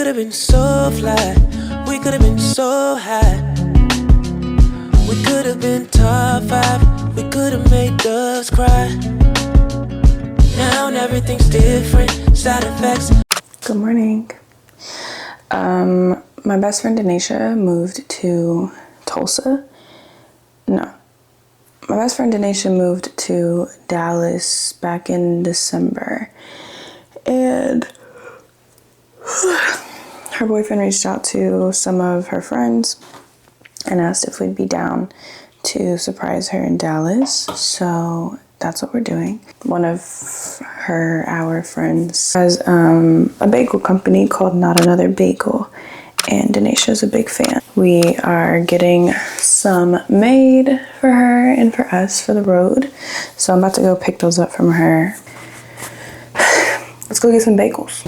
could have been so fly, we could have been so high. We could have been top 5, we could have made doves cry. Now everything's different, side effects. Good morning. My best friend Denisha moved to Tulsa. No. My best friend Denisha moved to Dallas back in December. And her boyfriend reached out to some of her friends and asked if we'd be down to surprise her in Dallas. So that's what we're doing. One of our friends has a bagel company called Not Another Bagel, and Denisha's a big fan. We are getting some made for her and for us for the road. So I'm about to go pick those up from her. Let's go get some bagels.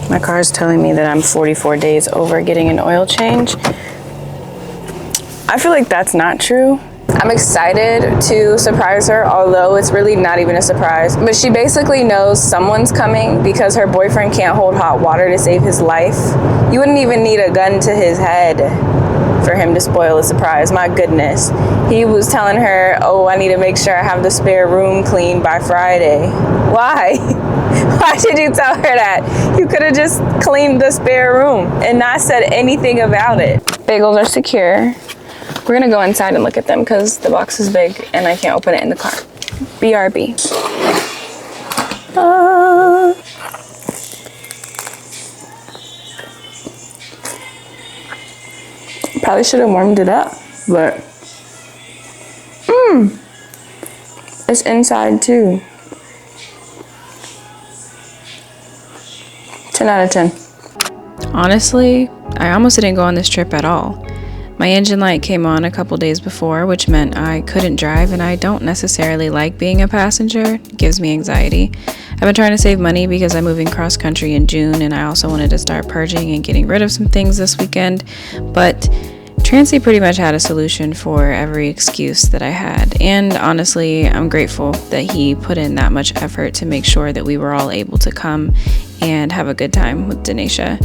My car is telling me that I'm 44 days over getting an oil change. I feel like that's not true. I'm excited to surprise her, although it's really not even a surprise. But she basically knows someone's coming because her boyfriend can't hold hot water to save his life. You wouldn't even need a gun to his head for him to spoil a surprise. My goodness. He was telling her, oh, I need to make sure I have the spare room cleaned by Friday. Why? Why did you tell her that? You could have just cleaned the spare room and not said anything about it. Bagels are secure. We're gonna go inside and look at them because the box is big and I can't open it in the car. BRB. Probably should have warmed it up, but it's inside too. 10 out of 10. Honestly, I almost didn't go on this trip at all. My engine light came on a couple days before, which meant I couldn't drive, and I don't necessarily like being a passenger. It gives me anxiety. I've been trying to save money because I'm moving cross country in June, and I also wanted to start purging and getting rid of some things this weekend. But Trancy pretty much had a solution for every excuse that I had. And honestly, I'm grateful that he put in that much effort to make sure that we were all able to come and have a good time with Denisha.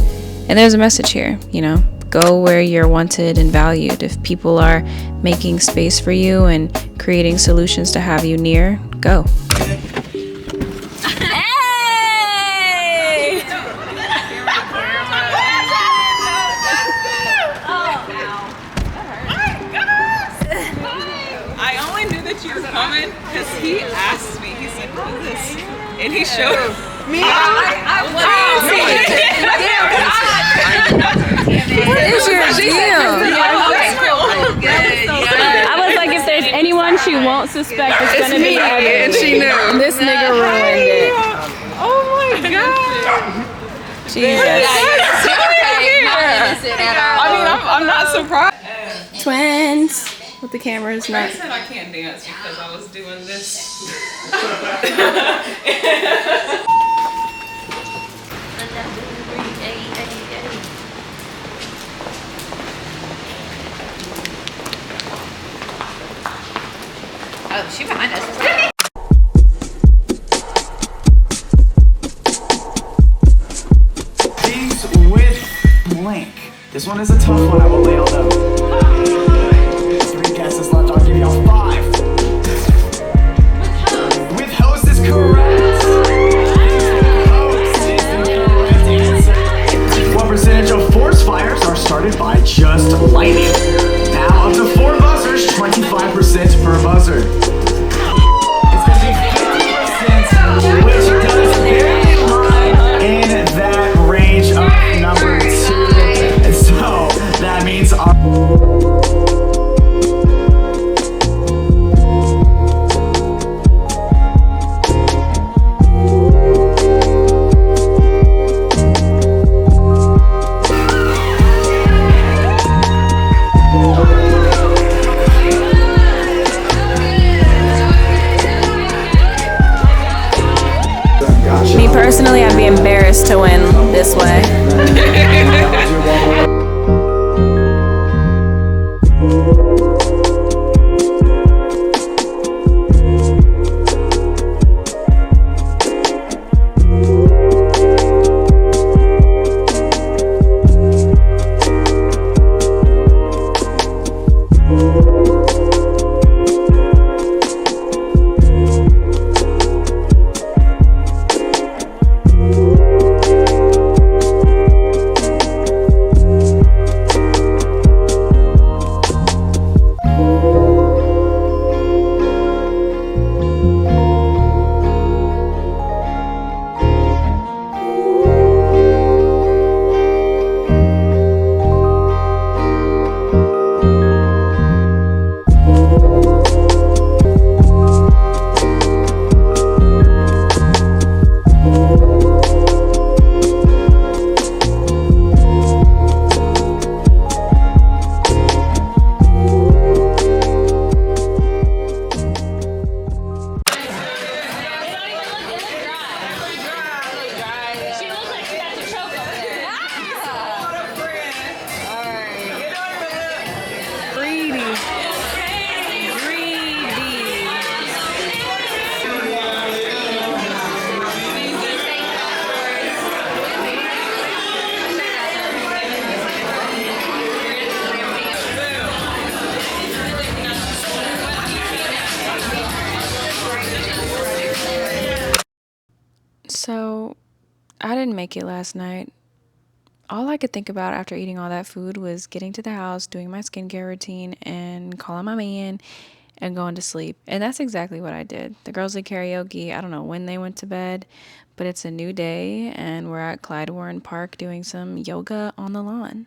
And there's a message here, you know. Go where you're wanted and valued. If people are making space for you and creating solutions to have you near, go. Hey! I only knew that you were coming because he asked me. He said, "Who is this?" And he showed me. It's your gym. I was like, if there's anyone she won't suspect, it's gonna be Evan. And she knew. This nigga ruined it. Oh my god. Jesus. I mean, I'm not surprised. Twins. With the cameras, I not. said I can't dance because I was doing this. Oh, she behind us. Things with blank. This one is a tough one, I will lay all out. 3 guesses left, I'll give y'all 5. With host is correct. Host is the correct answer. What percentage of forest fires are started by just lightning? Now up to 4 buzzers, 25% per buzzer. It's gonna be 50%, which does barely lie in that range of number 2. And so that means our Me personally, I'd be embarrassed to win this way. So, I didn't make it last night. All I could think about after eating all that food was getting to the house, doing my skincare routine, and calling my man and going to sleep. And that's exactly what I did. The girls did karaoke. I don't know when they went to bed, but it's a new day, and we're at Clyde Warren Park doing some yoga on the lawn.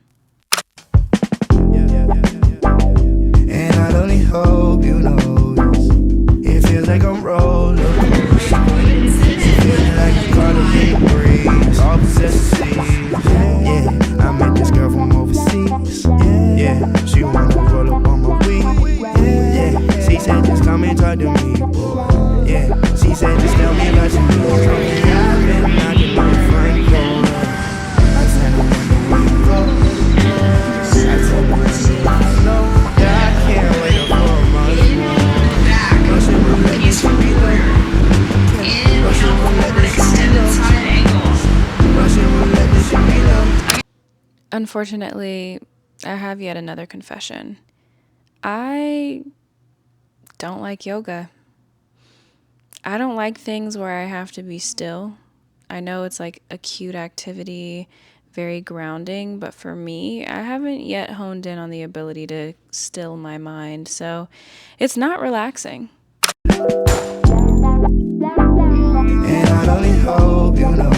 And I only hope you know this. It feels like I'm rolling. Feeling like I'm caught up in the breeze. All possessive. Yeah, I met this girl from overseas. Yeah, she wanna roll up on my weed. Yeah, she said just come and talk to me. Yeah, she said just tell me about your news. Yeah, I've been knocking on the front door. I said I wonder where you go. I told her I know. Yeah, I can't wait for a month more. Russian roulette, this should be low. Russian roulette, this should be low. Russian roulette, this should be low. Unfortunately, I have yet another confession. I don't like yoga. I don't like things where I have to be still. I know it's like a cute activity, very grounding, but for me, I haven't yet honed in on the ability to still my mind, so it's not relaxing. And I only hope you know.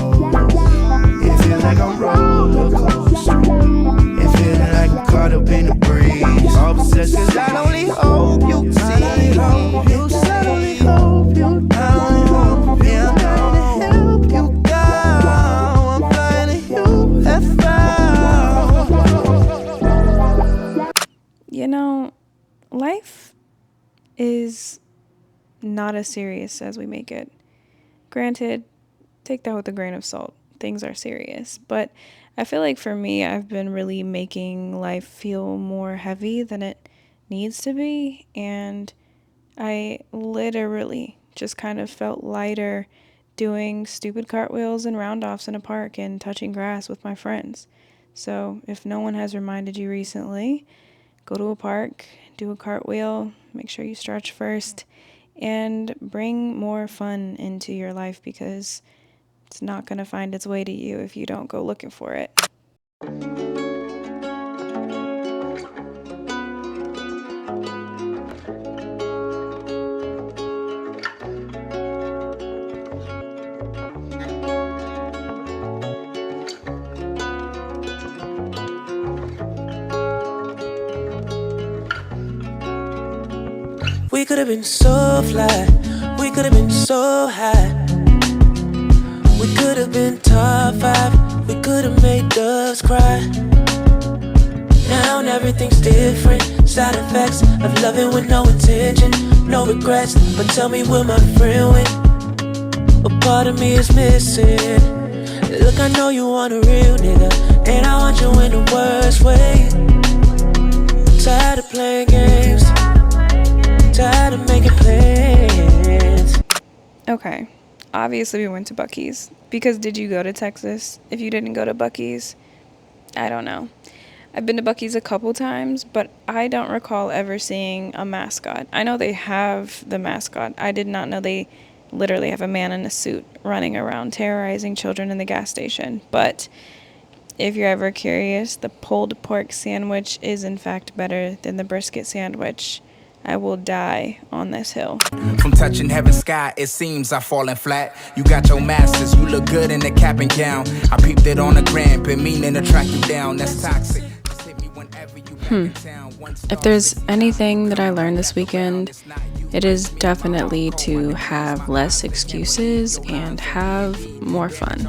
It feels like I'm roller coasting. It feels like I'm caught up in the breeze. All possessed, 'cause I only hope you see. I only hope you. I only hope you. I'm trying to help you go. I'm flying to UFO. You know, life is not as serious as we make it. Granted, take that with a grain of salt. Things are serious. But I feel like for me, I've been really making life feel more heavy than it needs to be. And I literally just kind of felt lighter doing stupid cartwheels and round-offs in a park and touching grass with my friends. So if no one has reminded you recently, go to a park, do a cartwheel, make sure you stretch first, and bring more fun into your life because it's not going to find its way to you if you don't go looking for it. We could have been so fly, we could have been so high. We could have been top 5, we could have made doves cry. Now everything's different, side effects of loving with no intention, no regrets. But tell me, will my friend win? A part of me is missing. Look, I know you want a real nigga, and I want you in the worst way. Tired of playing games, tired of making plans. Okay, obviously we went to Buc-ee's, because did you go to Texas if you didn't go to Buc-ee's? I don't know. I've been to Buc-ee's a couple times, but I don't recall ever seeing a mascot. I know they have the mascot. I did not know they literally have a man in a suit running around terrorizing children in the gas station. But if you're ever curious, the pulled pork sandwich is in fact better than the brisket sandwich. I will die on this hill. From touching heaven's sky, it seems I've fallen flat. You got your masters, you look good in the cap and gown. I peeped it on the gram, been meaning to track you down. That's toxic. Just hit me whenever you back in town. If there's anything that I learned this weekend, it is definitely to have less excuses and have more fun.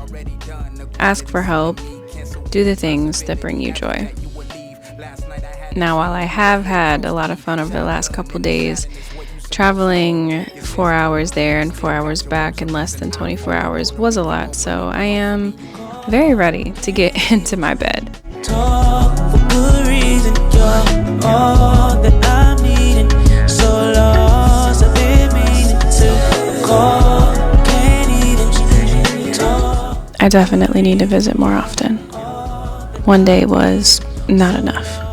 Ask for help. Do the things that bring you joy. Now, while I have had a lot of fun over the last couple days, traveling 4 hours there and 4 hours back in less than 24 hours was a lot, so I am very ready to get into my bed. Talk for good reason, you're all that I'm needing. So lost, I've been meaning to call, can't even talk. I definitely need to visit more often. One day was not enough.